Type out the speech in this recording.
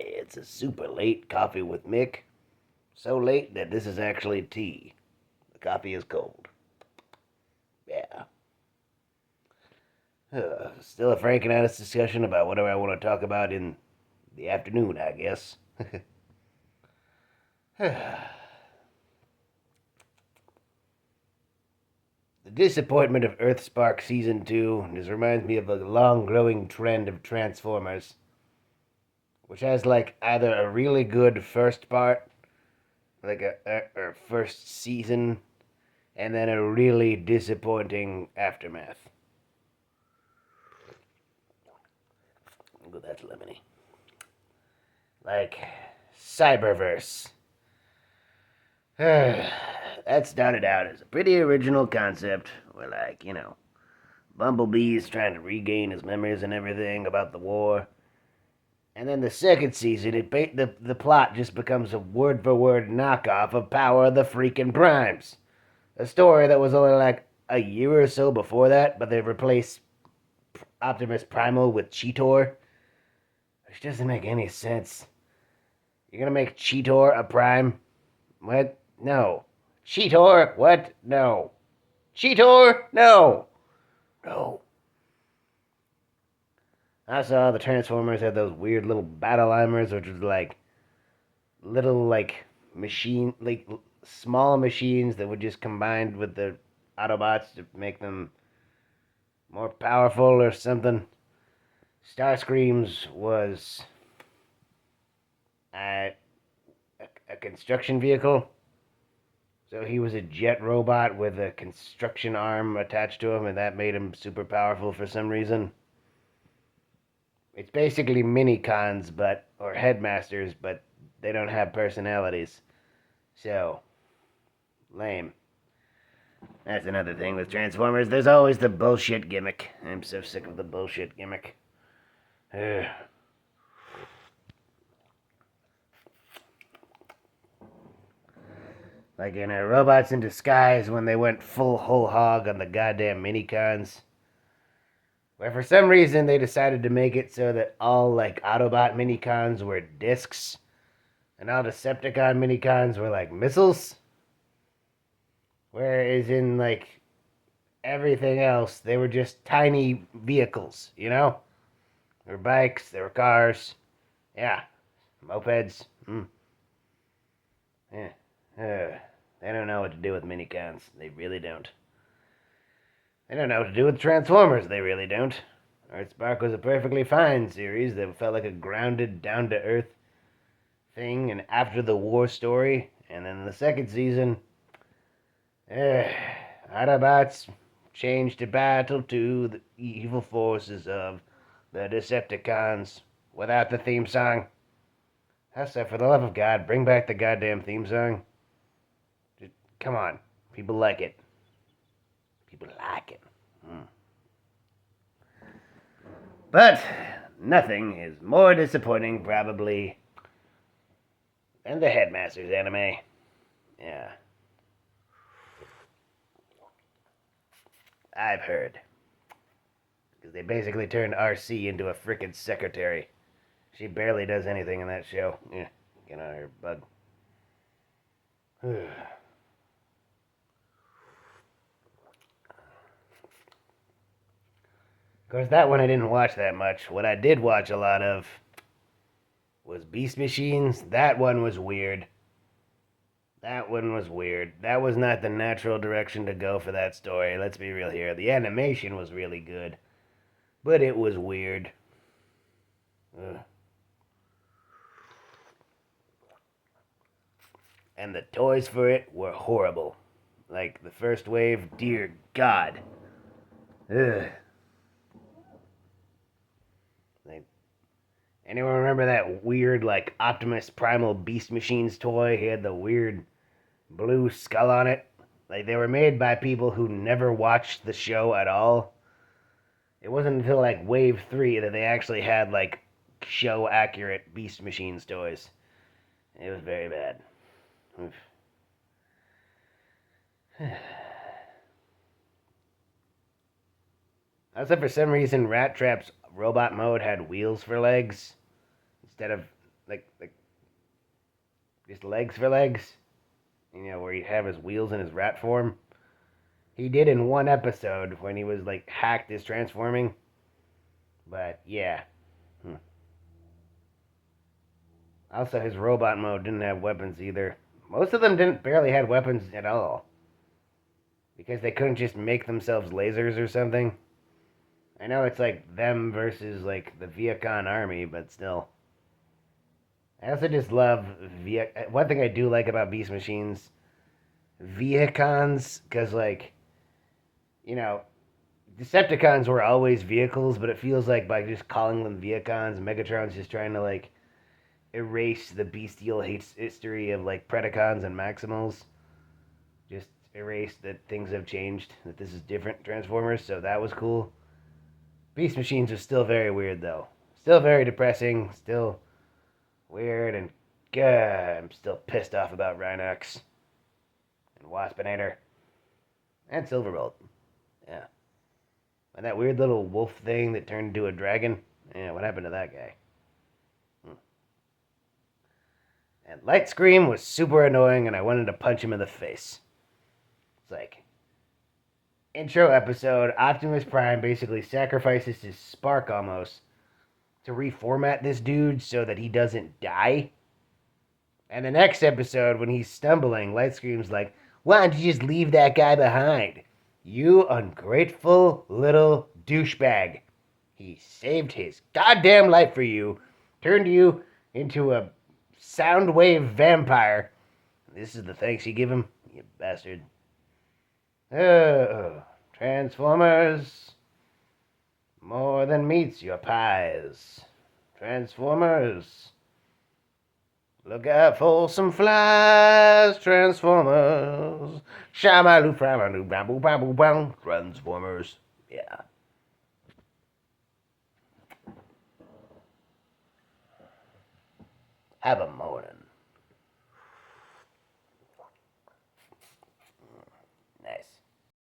It's a super late coffee with Mick. So late that this is actually tea. The coffee is cold. Yeah. Still a frank and honest discussion about whatever I want to talk about in the afternoon, I guess. The disappointment of Earthspark Season 2 just reminds me of a long growing trend of Transformers, which has like either a really good first part, like a first season, and then a really disappointing aftermath. Ooh, that's lemony. Like Cyberverse. That started out as a pretty original concept where, like, Bumblebee's trying to regain his memories and everything about the war. And then the second season, the plot just becomes a word for word knockoff of Power of the Freaking Primes. A story that was only like a year or so before that, but they replaced Optimus Primal with Cheetor, which doesn't make any sense. You're gonna make Cheetor a Prime? What? No. Cheetor? What? No. Cheetor? No. No. I saw the Transformers had those weird little battle limers, which was like little small machines that would just combine with the Autobots to make them more powerful or something. Starscream's was a, a construction vehicle. So he was a jet robot with a construction arm attached to him, and that made him super powerful for some reason. It's basically mini-cons, or headmasters, but they don't have personalities. So, lame. That's another thing with Transformers. There's always the bullshit gimmick. I'm so sick of the bullshit gimmick. Ugh. Like in Robots in Disguise when they went full whole hog on the goddamn minicons. Where for some reason they decided to make it so that all like Autobot minicons were discs and all Decepticon minicons were like missiles. Whereas in like everything else, they were just tiny vehicles, you know? There were bikes, there were cars. Yeah. Mopeds. Yeah. They don't know what to do with minicons. They really don't. They don't know what to do with Transformers. They really don't. Earthspark was a perfectly fine series that felt like a grounded, down-to-earth thing, an after-the-war story. And then the second season, Autobots changed to battle to the evil forces of the Decepticons without the theme song. So for the love of God, bring back the goddamn theme song. Just, come on. People like it. People like it. But nothing is more disappointing, probably, than the Headmasters anime. Yeah. I've heard. Because they basically turned RC into a frickin' secretary. She barely does anything in that show. Yeah, get on her, bug. Of course, that one I didn't watch that much. What I did watch a lot of was Beast Machines. That one was weird. That one was weird. That was not the natural direction to go for that story. Let's be real here. The animation was really good, but it was weird. Ugh. And the toys for it were horrible. Like the first wave, dear God. Ugh. Like, anyone remember that weird, like, Optimus Primal Beast Machines toy? He had the weird blue skull on it. Like, they were made by people who never watched the show at all. It wasn't until, like, Wave 3 that they actually had, like, show-accurate Beast Machines toys. It was very bad. Oof. Also, for some reason, Rat Trap's robot mode had wheels for legs instead of like just legs for legs. Where he'd have his wheels in his rat form. He did in one episode when he was like hacked as transforming. But yeah. Hmm. Also, his robot mode didn't have weapons either. Most of them didn't barely had weapons at all because they couldn't just make themselves lasers or something. I know it's like them versus like the Viacon army, but still. I also just love one thing I do like about Beast Machines, Viacons, because like you know Decepticons were always vehicles, but it feels like by just calling them Viacons, Megatron's just trying to like erase the bestial history of like Predacons and Maximals. Just erase that things have changed, that this is different Transformers, so that was cool. Beast Machines was still very weird though. Still very depressing, still weird, and God, I'm still pissed off about Rhinox and Waspinator and Silverbolt. Yeah. And that weird little wolf thing that turned into a dragon. Yeah, what happened to that guy? And Light Scream was super annoying, and I wanted to punch him in the face. It's like, intro episode, Optimus Prime basically sacrifices his spark almost to reformat this dude so that he doesn't die. And the next episode, when he's stumbling, Light Scream's like, why don't you just leave that guy behind? You ungrateful little douchebag. He saved his goddamn life for you, turned you into a sound wave vampire. This is the thanks you give him, you bastard. Oh, Transformers. More than meets your pies. Transformers. Look out for some flies, Transformers. Shamaloo, framaloo, bamboo, bamboo, bang. Transformers. Yeah. Have a morning.